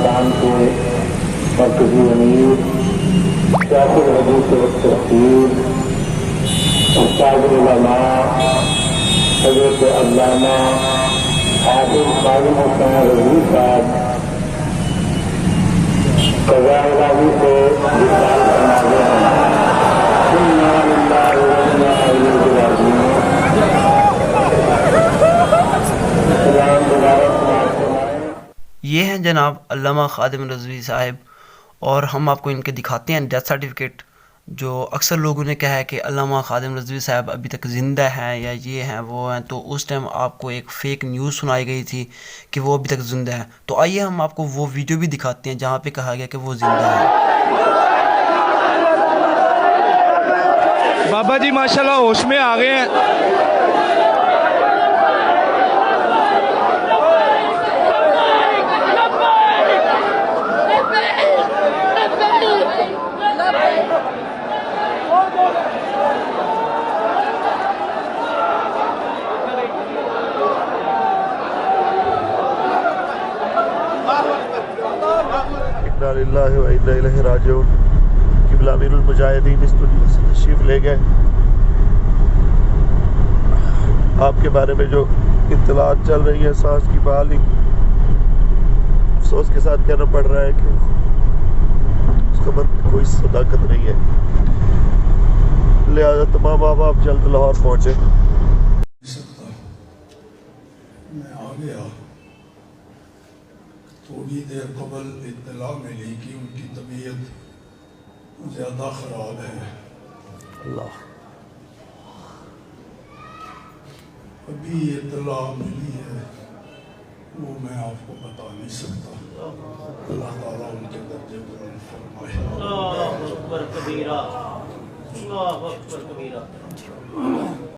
पाकिस्तान के मरकजी अमीर शाहिद हदीस तफसीर उस्ताद-उल-उलमा हज़रत अल्लामा खादिम रज़वी साहब कज़ा-ए-इलाही से विशाल फरमाते हैं। इन्ना लिल्लाहि व इन्ना इलैहि राजिऊन। सलाम मुबारक फरमाएं। ये हैं जनाब अल्लामा खादिम रज़वी साहब, और हम आपको इनके दिखाते हैं डेथ सर्टिफिकेट। जो अक्सर लोगों ने कहा है कि अल्लामा खादिम रज़वी साहब अभी तक ज़िंदा हैं या ये हैं वो हैं, तो उस टाइम आपको एक फ़ेक न्यूज़ सुनाई गई थी कि वो अभी तक ज़िंदा है। तो आइए हम आपको वो वीडियो भी दिखाते हैं जहाँ पे कहा गया कि वो ज़िंदा है। बाबा जी माशाल्लाह होश में आ गए हैं। इन्ना लिल्लाहि व इन्ना इलैहि राजिऊन। क़िबला अमीरुल मुजाहिदीन इस दुनिया से तशरीफ़ ले गए। आपके बारे में जो इत्तलात चल रही है, सांस की बहाली, अफसोस के साथ कहना पड़ रहा है कि उस खबर में कोई सदाकत नहीं है, लिहाजा तमाम आप जल्द लाहौर पहुँचे। मैं आ गया। थोड़ी देर कबल इत्तला मिली कि उनकी तबीयत ज़्यादा ख़राब है। अल्लाह, अभी इत्तला मिली है, वो मैं आपको बता नहीं सकता। अल्लाह ताला उनके दर्जे बुलंद फरमाए। अल्लाहु अकबर कबीरा, अल्लाहु अकबर कबीरा।